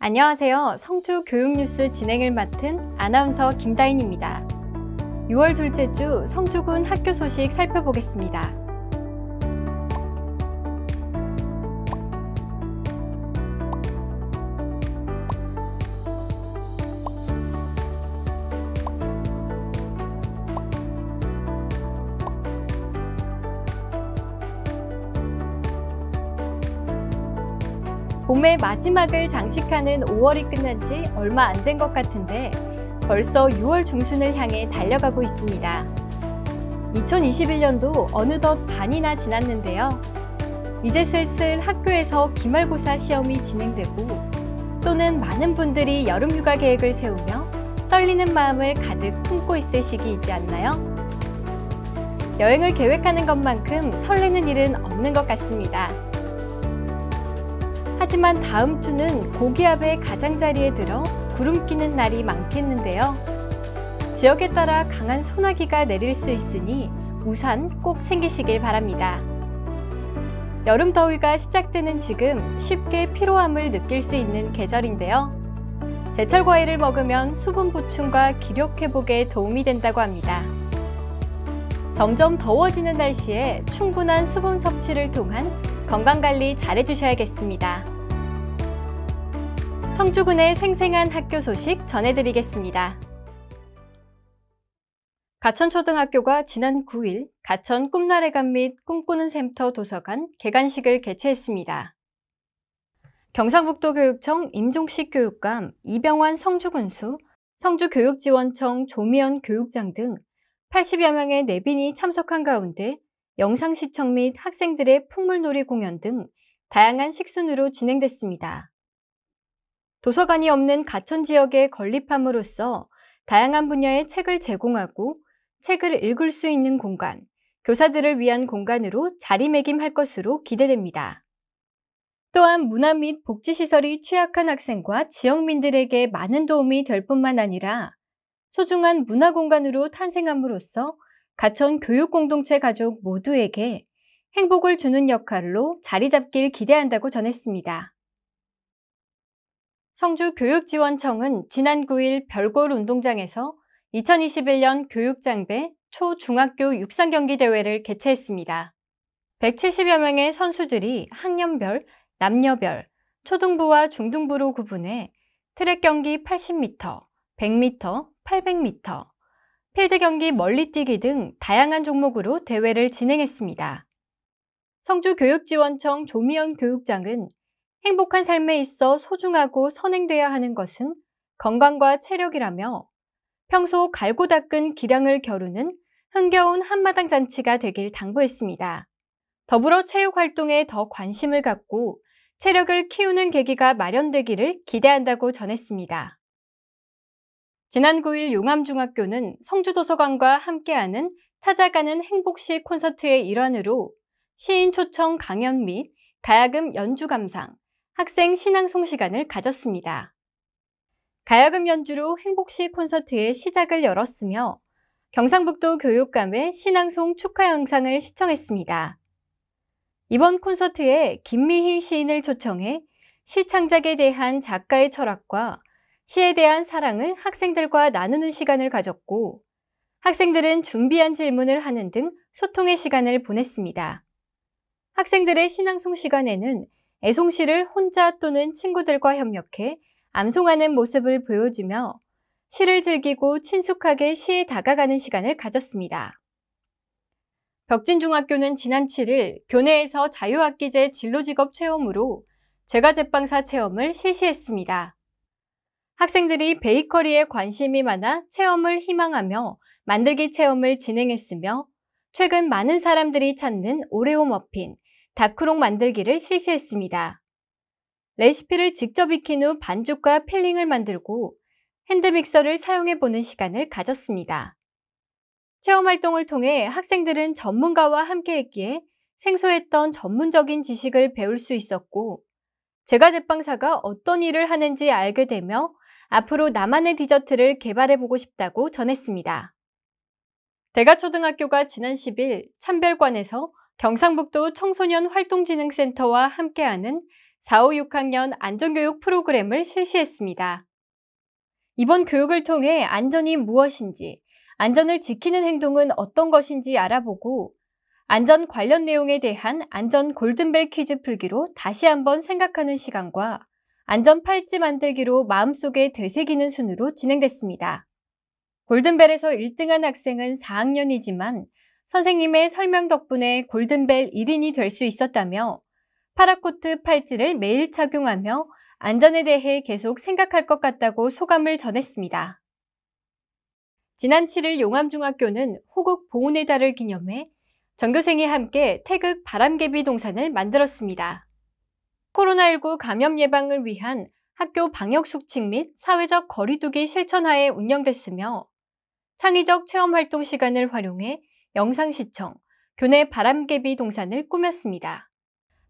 안녕하세요. 성주 교육뉴스 진행을 맡은 아나운서 김다인입니다. 6월 둘째 주 성주군 학교 소식 살펴보겠습니다. 봄의 마지막을 장식하는 5월이 끝난 지 얼마 안 된 것 같은데 벌써 6월 중순을 향해 달려가고 있습니다. 2021년도 어느덧 반이나 지났는데요. 이제 슬슬 학교에서 기말고사 시험이 진행되고 또는 많은 분들이 여름휴가 계획을 세우며 떨리는 마음을 가득 품고 있을 시기이지 않나요? 여행을 계획하는 것만큼 설레는 일은 없는 것 같습니다. 하지만 다음 주는 고기압의 가장자리에 들어 구름 끼는 날이 많겠는데요. 지역에 따라 강한 소나기가 내릴 수 있으니 우산 꼭 챙기시길 바랍니다. 여름 더위가 시작되는 지금 쉽게 피로함을 느낄 수 있는 계절인데요. 제철 과일을 먹으면 수분 보충과 기력 회복에 도움이 된다고 합니다. 점점 더워지는 날씨에 충분한 수분 섭취를 통한 건강관리 잘해주셔야겠습니다. 성주군의 생생한 학교 소식 전해드리겠습니다. 가천초등학교가 지난 9일 가천 꿈나래관 및 꿈꾸는 샘터 도서관 개관식을 개최했습니다. 경상북도교육청 임종식 교육감, 이병환 성주군수, 성주교육지원청 조미연 교육장 등 80여 명의 내빈이 참석한 가운데 영상시청 및 학생들의 풍물놀이 공연 등 다양한 식순으로 진행됐습니다. 도서관이 없는 가천 지역에 건립함으로써 다양한 분야의 책을 제공하고 책을 읽을 수 있는 공간, 교사들을 위한 공간으로 자리매김할 것으로 기대됩니다. 또한 문화 및 복지시설이 취약한 학생과 지역민들에게 많은 도움이 될 뿐만 아니라 소중한 문화공간으로 탄생함으로써 가천 교육공동체 가족 모두에게 행복을 주는 역할로 자리 잡길 기대한다고 전했습니다. 성주교육지원청은 지난 9일 별골 운동장에서 2021년 교육장배 초중학교 육상경기 대회를 개최했습니다. 170여 명의 선수들이 학년별, 남녀별, 초등부와 중등부로 구분해 트랙 경기 80m, 100m, 800m, 필드 경기 멀리뛰기 등 다양한 종목으로 대회를 진행했습니다. 성주교육지원청 조미연 교육장은 행복한 삶에 있어 소중하고 선행돼야 하는 것은 건강과 체력이라며 평소 갈고 닦은 기량을 겨루는 흥겨운 한마당 잔치가 되길 당부했습니다. 더불어 체육 활동에 더 관심을 갖고 체력을 키우는 계기가 마련되기를 기대한다고 전했습니다. 지난 9일 용암중학교는 성주도서관과 함께하는 찾아가는 행복시 콘서트의 일환으로 시인 초청 강연 및 가야금 연주 감상, 학생 신앙송 시간을 가졌습니다. 가야금 연주로 행복시 콘서트의 시작을 열었으며 경상북도 교육감의 신앙송 축하 영상을 시청했습니다. 이번 콘서트에 김미희 시인을 초청해 시 창작에 대한 작가의 철학과 시에 대한 사랑을 학생들과 나누는 시간을 가졌고 학생들은 준비한 질문을 하는 등 소통의 시간을 보냈습니다. 학생들의 신앙송 시간에는 애송시를 혼자 또는 친구들과 협력해 암송하는 모습을 보여주며 시를 즐기고 친숙하게 시에 다가가는 시간을 가졌습니다. 벽진중학교는 지난 7일 교내에서 자유학기제 진로직업 체험으로 제과제빵사 체험을 실시했습니다. 학생들이 베이커리에 관심이 많아 체험을 희망하며 만들기 체험을 진행했으며 최근 많은 사람들이 찾는 오레오 머핀, 다크롱 만들기를 실시했습니다. 레시피를 직접 익힌 후 반죽과 필링을 만들고 핸드믹서를 사용해보는 시간을 가졌습니다. 체험 활동을 통해 학생들은 전문가와 함께했기에 생소했던 전문적인 지식을 배울 수 있었고 제과제빵사가 어떤 일을 하는지 알게 되며 앞으로 나만의 디저트를 개발해보고 싶다고 전했습니다. 대가초등학교가 지난 10일 참별관에서 경상북도 청소년 활동진흥센터와 함께하는 4, 5, 6학년 안전교육 프로그램을 실시했습니다. 이번 교육을 통해 안전이 무엇인지, 안전을 지키는 행동은 어떤 것인지 알아보고 안전 관련 내용에 대한 안전 골든벨 퀴즈 풀기로 다시 한번 생각하는 시간과 안전 팔찌 만들기로 마음속에 되새기는 순으로 진행됐습니다. 골든벨에서 1등한 학생은 4학년이지만 선생님의 설명 덕분에 골든벨 1인이 될 수 있었다며 파라코트 팔찌를 매일 착용하며 안전에 대해 계속 생각할 것 같다고 소감을 전했습니다. 지난 7일 용암중학교는 호국 보훈의 달을 기념해 전교생이 함께 태극 바람개비 동산을 만들었습니다. 코로나19 감염 예방을 위한 학교 방역 수칙 및 사회적 거리두기 실천하에 운영됐으며 창의적 체험활동 시간을 활용해 영상 시청, 교내 바람개비 동산을 꾸몄습니다.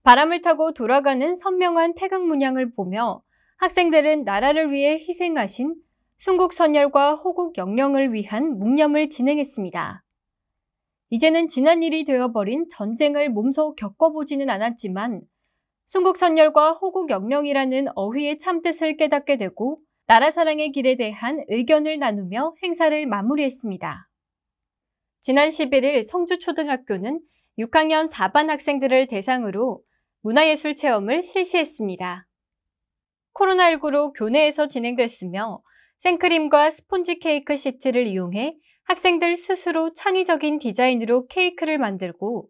바람을 타고 돌아가는 선명한 태극 문양을 보며 학생들은 나라를 위해 희생하신 순국선열과 호국 영령을 위한 묵념을 진행했습니다. 이제는 지난 일이 되어버린 전쟁을 몸소 겪어보지는 않았지만 순국선열과 호국영령이라는 어휘의 참뜻을 깨닫게 되고 나라 사랑의 길에 대한 의견을 나누며 행사를 마무리했습니다. 지난 11일 성주초등학교는 6학년 4반 학생들을 대상으로 문화예술 체험을 실시했습니다. 코로나19로 교내에서 진행됐으며 생크림과 스폰지 케이크 시트를 이용해 학생들 스스로 창의적인 디자인으로 케이크를 만들고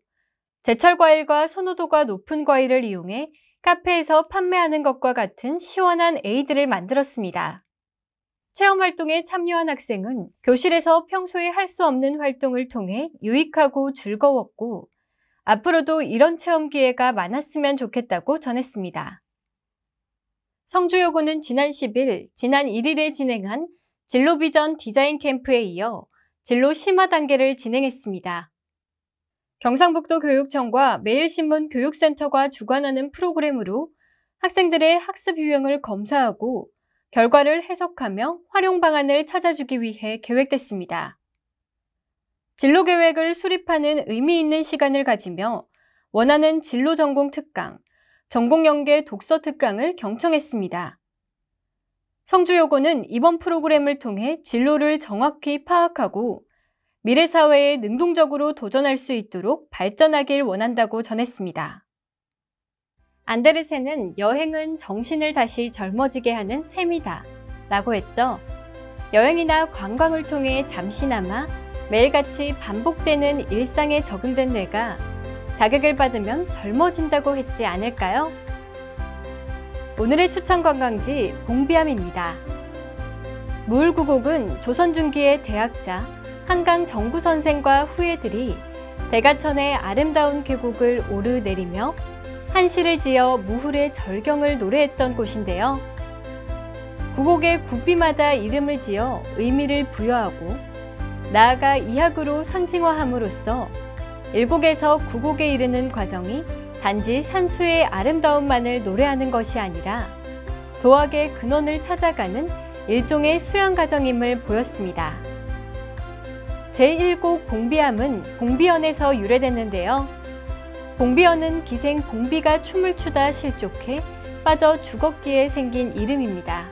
제철 과일과 선호도가 높은 과일을 이용해 카페에서 판매하는 것과 같은 시원한 에이드를 만들었습니다. 체험 활동에 참여한 학생은 교실에서 평소에 할 수 없는 활동을 통해 유익하고 즐거웠고 앞으로도 이런 체험 기회가 많았으면 좋겠다고 전했습니다. 성주여고는 지난 10일, 지난 1일에 진행한 진로비전 디자인 캠프에 이어 진로 심화 단계를 진행했습니다. 경상북도 교육청과 매일신문 교육센터가 주관하는 프로그램으로 학생들의 학습 유형을 검사하고 결과를 해석하며 활용 방안을 찾아주기 위해 계획됐습니다. 진로 계획을 수립하는 의미 있는 시간을 가지며 원하는 진로 전공 특강, 전공 연계 독서 특강을 경청했습니다. 성주여고는 이번 프로그램을 통해 진로를 정확히 파악하고 미래 사회에 능동적으로 도전할 수 있도록 발전하길 원한다고 전했습니다. 안데르센은 여행은 정신을 다시 젊어지게 하는 셈이다 라고 했죠. 여행이나 관광을 통해 잠시나마 매일같이 반복되는 일상에 적응된 뇌가 자극을 받으면 젊어진다고 했지 않을까요? 오늘의 추천 관광지 봉비암입니다. 무을구곡은 조선 중기의 대학자 한강 정구 선생과 후예들이 대가천의 아름다운 계곡을 오르내리며 한시를 지어 무hul의 절경을 노래했던 곳인데요. 구곡의 굽비마다 이름을 지어 의미를 부여하고 나아가 이학으로 상징화함으로써 일곡에서 구곡에 이르는 과정이 단지 산수의 아름다움만을 노래하는 것이 아니라 도학의 근원을 찾아가는 일종의 수양 과정임을 보였습니다. 제1곡 봉비암은 봉비연에서 유래됐는데요. 봉비연은 기생 봉비가 춤을 추다 실족해 빠져 죽었기에 생긴 이름입니다.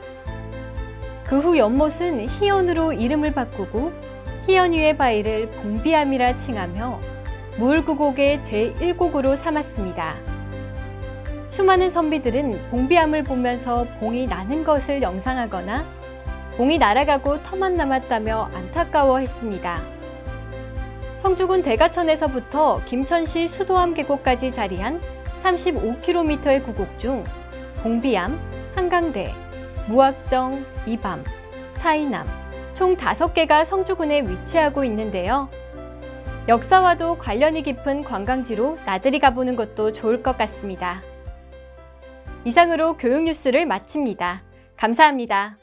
그 후 연못은 희연으로 이름을 바꾸고 희연 위의 바위를 봉비암이라 칭하며 무을구곡의 제1곡으로 삼았습니다. 수많은 선비들은 봉비암을 보면서 봉이 나는 것을 영상하거나 봉이 날아가고 터만 남았다며 안타까워했습니다. 성주군 대가천에서부터 김천시 수도암 계곡까지 자리한 35km의 구곡 중 봉비암, 한강대, 무악정, 이밤, 사이남 총 5개가 성주군에 위치하고 있는데요. 역사와도 관련이 깊은 관광지로 나들이 가보는 것도 좋을 것 같습니다. 이상으로 교육뉴스를 마칩니다. 감사합니다.